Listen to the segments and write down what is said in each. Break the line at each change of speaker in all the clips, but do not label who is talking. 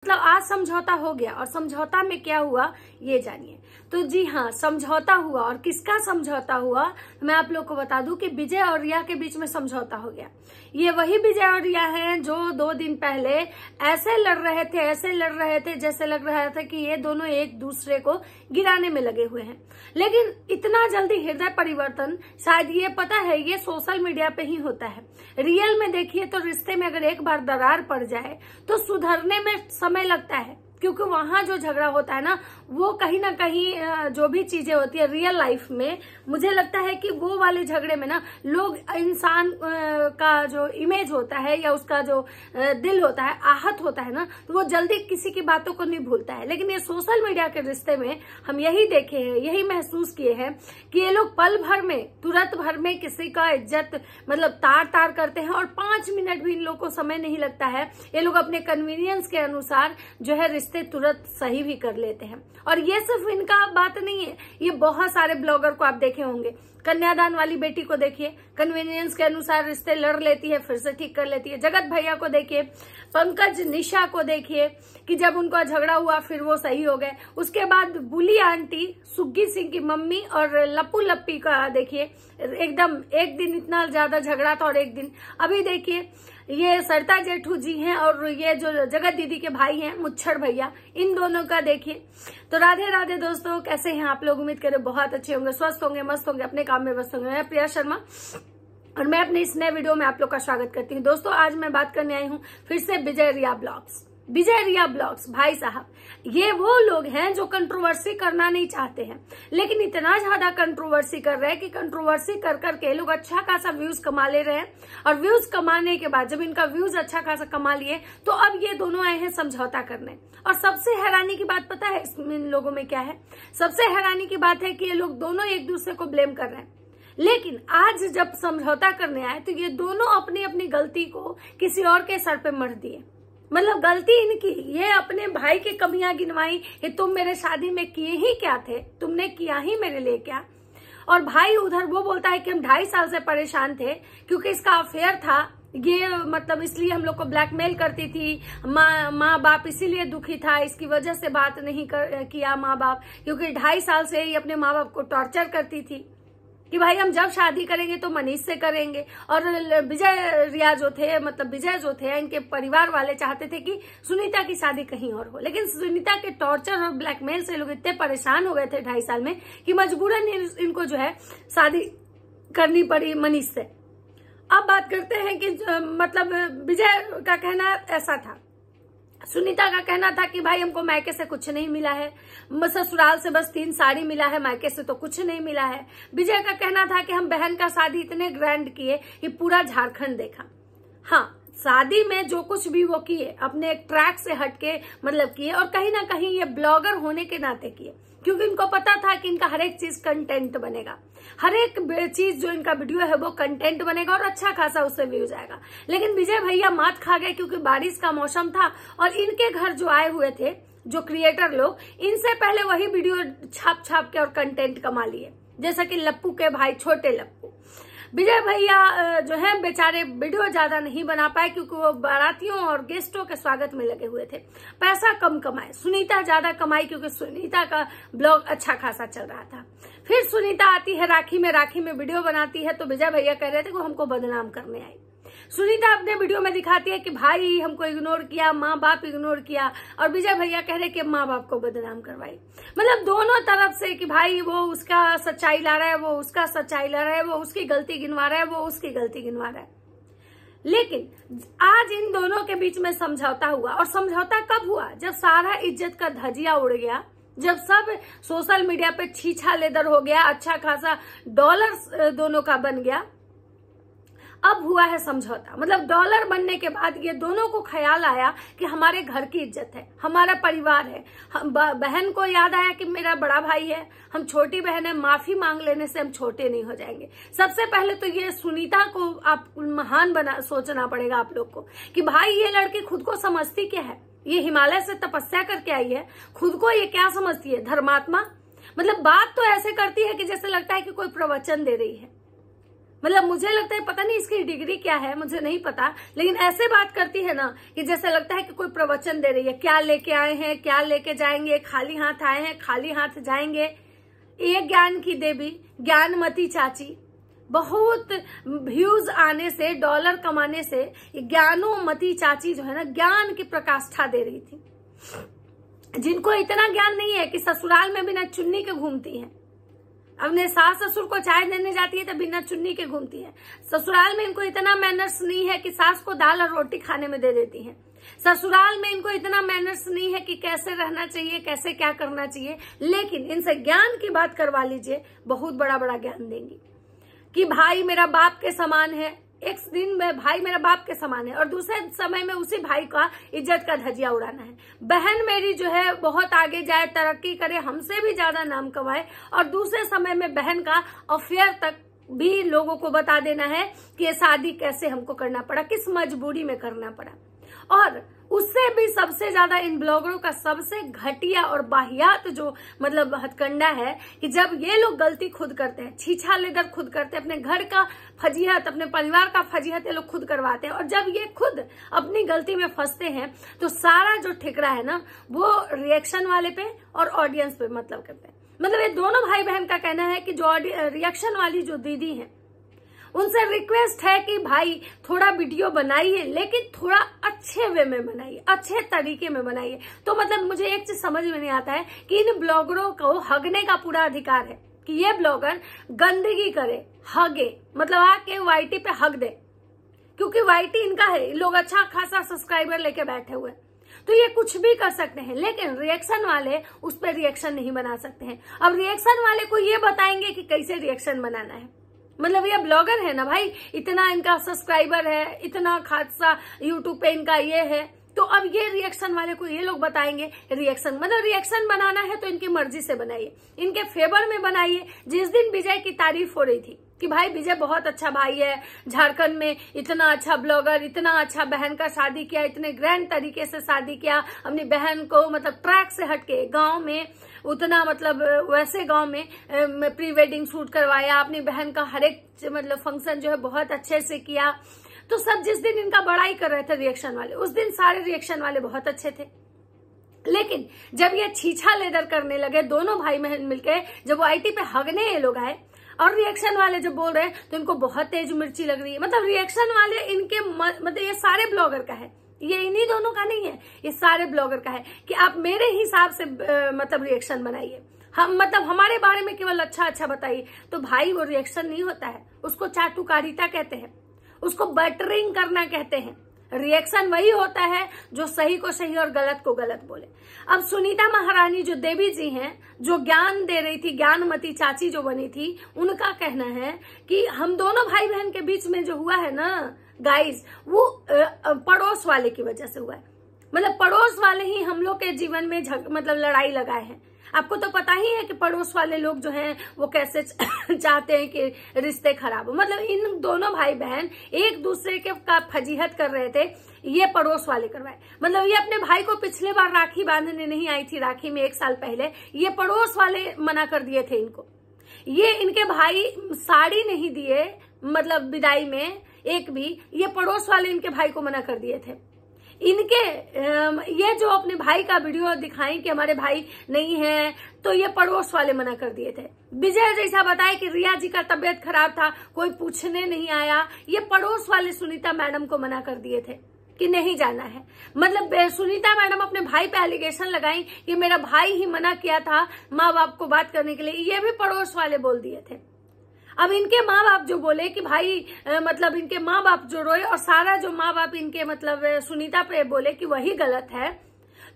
मतलब आज समझौता हो गया और समझौता में क्या हुआ ये जानिए। तो जी हाँ, समझौता हुआ और किसका समझौता हुआ मैं आप लोग को बता दूं कि विजय और रिया के बीच में समझौता हो गया। ये वही विजय और रिया हैं जो 2 दिन पहले ऐसे लड़ रहे थे जैसे लग रहा था कि ये दोनों एक दूसरे को गिराने में लगे हुए हैं। लेकिन इतना जल्दी हृदय परिवर्तन शायद ये पता है ये सोशल मीडिया पे ही होता है। रियल में देखिए तो रिश्ते में अगर एक बार दरार पड़ जाए तो सुधरने में समय लगता है, क्योंकि वहां जो झगड़ा होता है ना वो कहीं ना कहीं जो भी चीजें होती है रियल लाइफ में, मुझे लगता है कि वो वाले झगड़े में ना लोग इंसान का जो इमेज होता है या उसका जो दिल होता है आहत होता है ना, तो वो जल्दी किसी की बातों को नहीं भूलता है। लेकिन ये सोशल मीडिया के रिश्ते में हम यही देखे हैं, यही महसूस किए हैं कि ये लोग पल भर में तुरंत भर में किसी का इज्जत मतलब तार तार करते हैं और 5 मिनट भी इन लोग को समय नहीं लगता है। ये लोग अपने कन्वीनियंस के अनुसार जो है रिश्ते तुरंत सही भी कर लेते हैं। और ये सिर्फ इनका बात नहीं है, ये बहुत सारे ब्लॉगर को आप देखे होंगे। कन्यादान वाली बेटी को देखिए, कन्वीनियंस के अनुसार रिश्ते लड़ लेती है फिर से ठीक कर लेती है। जगत भैया को देखिए, पंकज निशा को देखिए कि जब उनका झगड़ा हुआ फिर वो सही हो गए। उसके बाद बुली आंटी, सुग्गी सिंह की मम्मी और लप्पू लप्पी का देखिए, एकदम एक दिन इतना ज्यादा झगड़ा था और एक दिन अभी देखिए ये सरिता जेठू जी हैं और ये जो जगत दीदी के भाई हैं मुच्छड़ भैया, इन दोनों का देखिए। तो राधे राधे दोस्तों, कैसे हैं आप लोग? उम्मीद करें बहुत अच्छे होंगे, स्वस्थ होंगे, मस्त होंगे, अपने काम में व्यस्त होंगे। मैं प्रिया शर्मा और मैं अपने इस नए वीडियो में आप लोग का स्वागत करती हूँ। दोस्तों आज मैं बात करने आई हूँ फिर से विजय रिया ब्लॉग्स। विजय रिया ब्लॉग्स भाई साहब, ये वो लोग हैं जो कंट्रोवर्सी करना नहीं चाहते हैं, लेकिन इतना ज्यादा कंट्रोवर्सी कर रहे हैं कि कंट्रोवर्सी कर करके लोग अच्छा खासा व्यूज कमा ले रहे हैं। और व्यूज कमाने के बाद जब इनका व्यूज अच्छा खासा कमा लिए तो अब ये दोनों आए हैं समझौता करने। और सबसे हैरानी की बात पता है इन लोगों में क्या है? सबसे हैरानी की बात है कि ये लोग दोनों एक दूसरे को ब्लेम कर रहे हैं, लेकिन आज जब समझौता करने आए तो ये दोनों अपनी अपनी गलती को किसी और के सर पे मढ़ दिए। मतलब गलती इनकी, ये अपने भाई की कमियां गिनवाई कि तुम मेरे शादी में किए ही क्या थे, तुमने किया ही मेरे लिए क्या। और भाई उधर वो बोलता है कि हम 2.5 साल से परेशान थे क्योंकि इसका अफेयर था, ये मतलब इसलिए हम लोग को ब्लैकमेल करती थी, माँ बाप इसीलिए दुखी था, इसकी वजह से बात नहीं किया माँ बाप, क्योंकि 2.5 साल से ही अपने माँ बाप को टॉर्चर करती थी कि भाई हम जब शादी करेंगे तो मनीष से करेंगे। और विजय रिया जो थे मतलब विजय जो थे इनके परिवार वाले चाहते थे कि सुनीता की शादी कहीं और हो, लेकिन सुनीता के टॉर्चर और ब्लैकमेल से लोग इतने परेशान हो गए थे 2.5 साल में कि मजबूरन इनको जो है शादी करनी पड़ी मनीष से। अब बात करते हैं कि मतलब विजय का कहना ऐसा था, सुनीता का कहना था कि भाई हमको मायके से कुछ नहीं मिला है, ससुराल से बस 3 साड़ी मिला है, मायके से तो कुछ नहीं मिला है। विजय का कहना था कि हम बहन का शादी इतने ग्रैंड किए कि पूरा झारखंड देखा। हाँ, शादी में जो कुछ भी वो किए अपने एक ट्रैक से हटके मतलब किए, और कहीं ना कहीं ये ब्लॉगर होने के नाते किए, क्योंकि इनको पता था कि इनका हर एक चीज कंटेंट बनेगा, हर एक चीज जो इनका वीडियो है वो कंटेंट बनेगा और अच्छा खासा उससे व्यूज आएगा। लेकिन विजय भैया मात खा गए क्योंकि बारिश का मौसम था और इनके घर जो आए हुए थे जो क्रिएटर लोग, इनसे पहले वही वीडियो छाप छाप के और कंटेंट कमा लिए, जैसा कि लप्पू के भाई छोटे लप्पू। विजय भैया जो है बेचारे वीडियो ज्यादा नहीं बना पाए क्योंकि वो बारातियों और गेस्टों के स्वागत में लगे हुए थे, पैसा कम कमाए। सुनीता ज्यादा कमाई क्योंकि सुनीता का ब्लॉग अच्छा खासा चल रहा था। फिर सुनीता आती है राखी में वीडियो बनाती है, तो विजय भैया कह रहे थे कि हमको बदनाम करने आई। सुनीता अपने वीडियो में दिखाती है कि भाई हमको इग्नोर किया, माँ बाप इग्नोर किया, और विजय भैया कह रहे कि माँ बाप को बदनाम करवाई। मतलब दोनों तरफ से कि भाई वो उसका सच्चाई ला रहा है, वो उसका सच्चाई ला रहा है, वो उसकी गलती गिनवा रहा है, वो उसकी गलती गिनवा रहा है। लेकिन आज इन दोनों के बीच में समझौता हुआ। और समझौता कब हुआ? जब सारा इज्जत का धजिया उड़ गया, जब सब सोशल मीडिया पे छीछा लेदर हो गया, अच्छा खासा डॉलर दोनों का बन गया, अब हुआ है समझौता। मतलब डॉलर बनने के बाद ये दोनों को ख्याल आया कि हमारे घर की इज्जत है, हमारा परिवार है। बहन को याद आया कि मेरा बड़ा भाई है, हम छोटी बहन है, माफी मांग लेने से हम छोटे नहीं हो जाएंगे। सबसे पहले तो ये सुनीता को आप महान सोचना पड़ेगा आप लोग को कि भाई ये लड़की खुद को समझती क्या है? ये हिमालय से तपस्या करके आई है, खुद को ये क्या समझती है? धर्मात्मा। मतलब बात तो ऐसे करती है कि जैसे लगता है कि कोई प्रवचन दे रही है। मतलब मुझे लगता है, पता नहीं इसकी डिग्री क्या है, मुझे नहीं पता, लेकिन ऐसे बात करती है ना कि जैसे लगता है कि कोई प्रवचन दे रही है। क्या लेके आए हैं, क्या लेके जाएंगे, खाली हाथ आए हैं, खाली हाथ जाएंगे। ये ज्ञान की देवी, ज्ञानमती चाची, बहुत व्यूज आने से, डॉलर कमाने से ज्ञानोमती चाची जो है ना, ज्ञान की प्रकाष्ठा दे रही थी। जिनको इतना ज्ञान नहीं है कि ससुराल में बिना चुन्नी के घूमती हैं, अपने सास ससुर को चाय देने जाती है तो बिना चुन्नी के घूमती है। ससुराल में इनको इतना मैनर्स नहीं है कि सास को दाल और रोटी खाने में दे देती हैं। ससुराल में इनको इतना मैनर्स नहीं है कि कैसे रहना चाहिए, कैसे क्या करना चाहिए। लेकिन इनसे ज्ञान की बात करवा लीजिए, बहुत बड़ा बड़ा ज्ञान देंगी कि भाई मेरा बाप के समान है। एक दिन में भाई मेरा बाप के समान है और दूसरे समय में उसी भाई का इज्जत का धजिया उड़ाना है। बहन मेरी जो है बहुत आगे जाए, तरक्की करे, हमसे भी ज्यादा नाम कमाए, और दूसरे समय में बहन का अफेयर तक भी लोगों को बता देना है कि ये शादी कैसे हमको करना पड़ा, किस मजबूरी में करना पड़ा। और उससे भी सबसे ज्यादा इन ब्लॉगरों का सबसे घटिया और बाहियात जो मतलब हथकंडा है कि जब ये लोग गलती खुद करते हैं, छीछा लेदर खुद करते हैं, अपने घर का फजीहत, अपने परिवार का फजीहत ये लोग खुद करवाते हैं, और जब ये खुद अपनी गलती में फंसते हैं तो सारा जो ठिकरा है ना वो रिएक्शन वाले पे और ऑडियंस पे मतलब करते हैं। मतलब ये दोनों भाई बहन का कहना है कि जो रिएक्शन वाली जो दीदी है उनसे रिक्वेस्ट है कि भाई थोड़ा वीडियो बनाइए, लेकिन थोड़ा अच्छे वे में बनाइए, अच्छे तरीके में बनाइए। तो मतलब मुझे एक चीज समझ में नहीं आता है कि इन ब्लॉगरों को हगने का पूरा अधिकार है कि ये ब्लॉगर गंदगी करे, हगे, मतलब आके वाईटी पे हग दे, क्योंकि वाईटी इनका है, लोग अच्छा खासा सब्सक्राइबर लेके बैठे हुए, तो ये कुछ भी कर सकते हैं। लेकिन रिएक्शन वाले उस पर रिएक्शन नहीं बना सकते हैं। अब रिएक्शन वाले को ये बताएंगे कि कैसे रिएक्शन बनाना है। मतलब ये ब्लॉगर है ना भाई, इतना इनका सब्सक्राइबर है, इतना खासा यूट्यूब पे इनका ये है, तो अब ये रिएक्शन वाले को ये लोग बताएंगे रिएक्शन, मतलब रिएक्शन बनाना है तो इनकी मर्जी से बनाइए, इनके फेवर में बनाइए। जिस दिन विजय की तारीफ हो रही थी कि भाई विजय बहुत अच्छा भाई है, झारखंड में इतना अच्छा ब्लॉगर, इतना अच्छा बहन का शादी किया, इतने ग्रैंड तरीके से शादी किया, अपनी बहन को मतलब ट्रैक से हटके गांव में उतना मतलब वैसे गांव में प्री वेडिंग शूट करवाया, अपनी बहन का हर एक मतलब फंक्शन जो है बहुत अच्छे से किया। तो सब जिस दिन इनका बड़ाई कर रहे थे रिएक्शन वाले, उस दिन सारे रिएक्शन वाले बहुत अच्छे थे। लेकिन जब ये छीछा लेदर करने लगे दोनों भाई बहन मिलके, जब वो आईटी पे हगने ये लोग आए और रिएक्शन वाले जब बोल रहे हैं तो इनको बहुत तेज मिर्ची लग रही है। मतलब रिएक्शन वाले इनके मतलब ये सारे ब्लॉगर का है, ये इन्हीं दोनों का नहीं है, ये सारे ब्लॉगर का है कि आप मेरे हिसाब से मतलब रिएक्शन बनाइए, हम मतलब हमारे बारे में केवल अच्छा अच्छा बताइए। तो भाई वो रिएक्शन नहीं होता है, उसको चाटुकारिता कहते हैं, उसको बटरिंग करना कहते हैं। रिएक्शन वही होता है जो सही को सही और गलत को गलत बोले। अब सुनीता महारानी जो देवी जी हैं, जो ज्ञान दे रही थी, ज्ञानमती चाची जो बनी थी, उनका कहना है कि हम दोनों भाई बहन के बीच में जो हुआ है ना गाइस, वो पड़ोस वाले की वजह से हुआ है। मतलब पड़ोस वाले ही हम लोग के जीवन में मतलब लड़ाई लगाए हैं। आपको तो पता ही है कि पड़ोस वाले लोग जो हैं वो कैसे चाहते हैं कि रिश्ते खराब हो। मतलब इन दोनों भाई बहन एक दूसरे के का फजीहत कर रहे थे, ये पड़ोस वाले करवाए। मतलब ये अपने भाई को पिछले बार राखी बांधने नहीं आई थी, राखी में 1 साल पहले, ये पड़ोस वाले मना कर दिए थे इनको। ये इनके भाई साड़ी नहीं दिए मतलब विदाई में एक भी, ये पड़ोस वाले इनके भाई को मना कर दिए थे। इनके ये जो अपने भाई का वीडियो दिखाई कि हमारे भाई नहीं है, तो ये पड़ोस वाले मना कर दिए थे। विजय जैसा बताया कि रिया जी का तबीयत खराब था, कोई पूछने नहीं आया, ये पड़ोस वाले सुनीता मैडम को मना कर दिए थे कि नहीं जाना है। मतलब सुनीता मैडम अपने भाई पे एलिगेशन लगाई कि मेरा भाई ही मना किया था माँ बाप को बात करने के लिए, ये भी पड़ोस वाले बोल दिए थे। अब इनके माँ बाप जो बोले कि भाई मतलब इनके माँ बाप जो रोए और सारा जो माँ बाप इनके मतलब सुनीता पे बोले कि वही गलत है,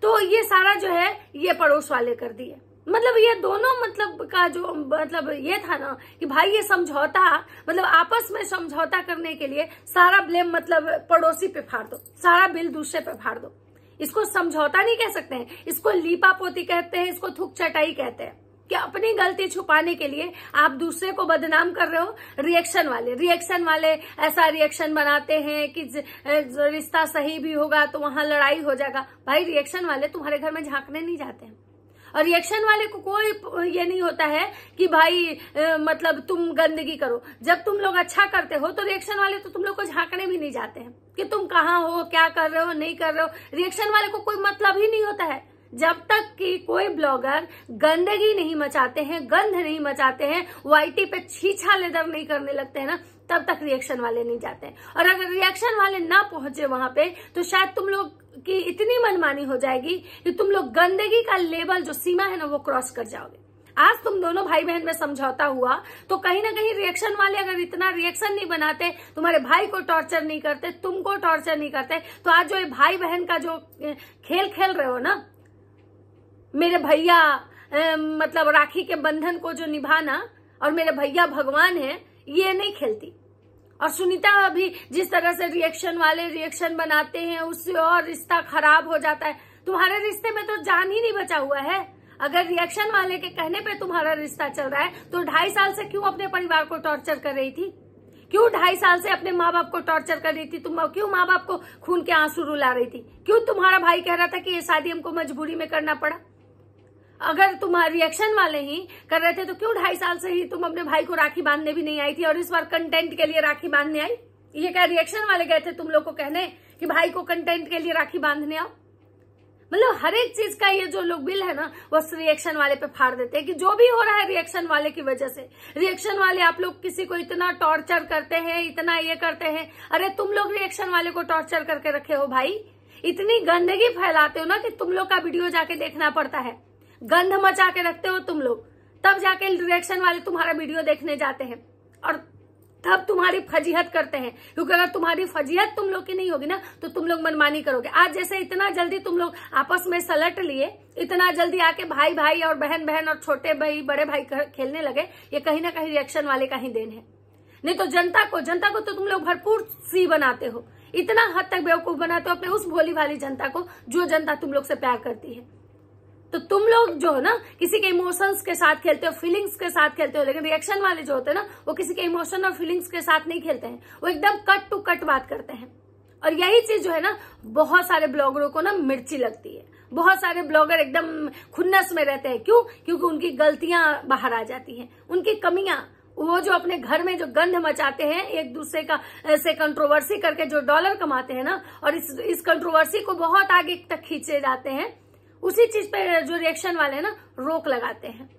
तो ये सारा जो है ये पड़ोस वाले कर दिए। मतलब ये दोनों मतलब का जो मतलब ये था ना कि भाई ये समझौता मतलब आपस में समझौता करने के लिए सारा ब्लेम मतलब पड़ोसी पे फाड़ दो, सारा बिल दूसरे पे फाड़ दो। इसको समझौता नहीं कह सकते हैं, इसको लीपा पोती कहते हैं, इसको थूक चटाई कहते हैं कि अपनी गलती छुपाने के लिए आप दूसरे को बदनाम कर रहे हो। रिएक्शन वाले ऐसा रिएक्शन बनाते हैं कि रिश्ता सही भी होगा तो वहां लड़ाई हो जाएगा। भाई रिएक्शन वाले तुम्हारे घर में झांकने नहीं जाते हैं, और रिएक्शन वाले को कोई ये नहीं होता है कि भाई मतलब तुम गंदगी करो। जब तुम लोग अच्छा करते हो तो रिएक्शन वाले तो तुम लोग को झांकने भी नहीं जाते हैं कि तुम कहाँ हो, क्या कर रहे हो, नहीं कर रहे हो। रिएक्शन वाले को कोई मतलब ही नहीं होता है। जब तक कि कोई ब्लॉगर गंदगी नहीं मचाते हैं, गंध नहीं मचाते हैं, वाईटी पे छीछा लेदर नहीं करने लगते हैं ना, तब तक रिएक्शन वाले नहीं जाते हैं। और अगर रिएक्शन वाले ना पहुंचे वहां पे तो शायद तुम लोग की इतनी मनमानी हो जाएगी कि तुम लोग गंदगी का लेवल जो सीमा है ना वो क्रॉस कर जाओगे। आज तुम दोनों भाई बहन में समझौता हुआ तो कहीं ना कहीं रिएक्शन वाले अगर इतना रिएक्शन नहीं बनाते, तुम्हारे भाई को टॉर्चर नहीं करते, तुमको टॉर्चर नहीं करते, तो आज जो ये भाई बहन का जो खेल खेल रहे हो ना, मेरे भैया मतलब राखी के बंधन को जो निभाना और मेरे भैया भगवान है, ये नहीं खेलती। और सुनीता अभी जिस तरह से रिएक्शन वाले रिएक्शन बनाते हैं उससे और रिश्ता खराब हो जाता है। तुम्हारे रिश्ते में तो जान ही नहीं बचा हुआ है। अगर रिएक्शन वाले के कहने पे तुम्हारा रिश्ता चल रहा है तो 2.5 साल से क्यों अपने परिवार को टॉर्चर कर रही थी? क्यों 2.5 साल से अपने माँ बाप को टॉर्चर कर रही थी? तुम क्यों माँ बाप को खून के आंसू रुला रही थी? क्यों तुम्हारा भाई कह रहा था कि ये शादी हमको मजबूरी में करना पड़ा? अगर तुम्हारे रिएक्शन वाले ही कर रहे थे तो क्यों 2.5 साल से ही तुम अपने भाई को राखी बांधने भी नहीं आई थी और इस बार कंटेंट के लिए राखी बांधने आई? ये क्या रिएक्शन वाले गए थे तुम लोग को कहने कि भाई को कंटेंट के लिए राखी बांधने आओ? मतलब हर एक चीज का ये जो लोग बिल है ना वो रिएक्शन वाले पे फाड़ देते हैं कि जो भी हो रहा है रिएक्शन वाले की वजह से। रिएक्शन वाले आप लोग किसी को इतना टॉर्चर करते हैं, इतना ये करते हैं। अरे तुम लोग रिएक्शन वाले को टॉर्चर करके रखे हो भाई। इतनी गंदगी फैलाते हो ना कि तुम लोग का वीडियो जाके देखना पड़ता है। गंध मचा के रखते हो तुम लोग, तब जाके रिएक्शन वाले तुम्हारा वीडियो देखने जाते हैं और तब तुम्हारी फजीहत करते हैं। क्योंकि अगर तुम्हारी फजीहत तुम लोग की नहीं होगी ना तो तुम लोग मनमानी करोगे। आज जैसे इतना जल्दी तुम लोग आपस में सलट लिए, इतना जल्दी आके भाई भाई और बहन बहन और छोटे भाई बड़े भाई खेलने लगे, ये कहीं ना कहीं रिएक्शन वाले का ही देन है। नहीं तो जनता को तो तुम लोग भरपूर सी बनाते हो, इतना हद तक बेवकूफ बनाते हो अपने उस भोली भाली जनता को जो जनता तुम लोग से प्यार करती है। तो तुम लोग जो है ना किसी के इमोशंस के साथ खेलते हो, फीलिंग्स के साथ खेलते हो, लेकिन रिएक्शन वाले जो होते हैं ना वो किसी के इमोशन और फीलिंग्स के साथ नहीं खेलते हैं। वो एकदम कट टू कट बात करते हैं। और यही चीज जो है ना बहुत सारे ब्लॉगरों को ना मिर्ची लगती है। बहुत सारे ब्लॉगर एकदम खुन्नस में रहते हैं। क्यों? क्योंकि उनकी गलतियां बाहर आ जाती हैं, उनकी कमियां। वो जो अपने घर में जो गंध मचाते हैं, एक दूसरे का से कंट्रोवर्सी करके जो डॉलर कमाते हैं ना, और इस कंट्रोवर्सी को बहुत आगे तक खींचे जाते हैं, उसी चीज पे जो रिएक्शन वाले ना रोक लगाते हैं।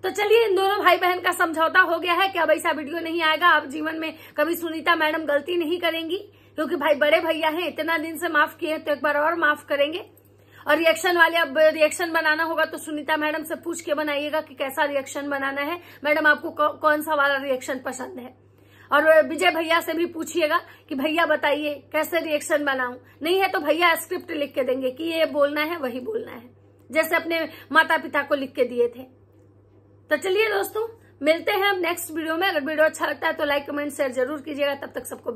तो चलिए इन दोनों भाई बहन का समझौता हो गया है कि अब ऐसा वीडियो नहीं आएगा। अब जीवन में कभी सुनीता मैडम गलती नहीं करेंगी, क्योंकि भाई बड़े भैया हैं, इतना दिन से माफ किए तो एक बार और माफ करेंगे। और रिएक्शन वाले अब रिएक्शन बनाना होगा तो सुनीता मैडम से पूछ के बनाइएगा कि कैसा रिएक्शन बनाना है। मैडम आपको कौन सा वाला रिएक्शन पसंद है। और विजय भैया से भी पूछिएगा कि भैया बताइए कैसे रिएक्शन बनाऊं। नहीं है तो भैया स्क्रिप्ट लिख के देंगे कि ये बोलना है वही बोलना है, जैसे अपने माता पिता को लिख के दिए थे। तो चलिए दोस्तों मिलते हैं अब नेक्स्ट वीडियो में। अगर वीडियो अच्छा लगता है तो लाइक कमेंट शेयर जरूर कीजिएगा। तब तक सबको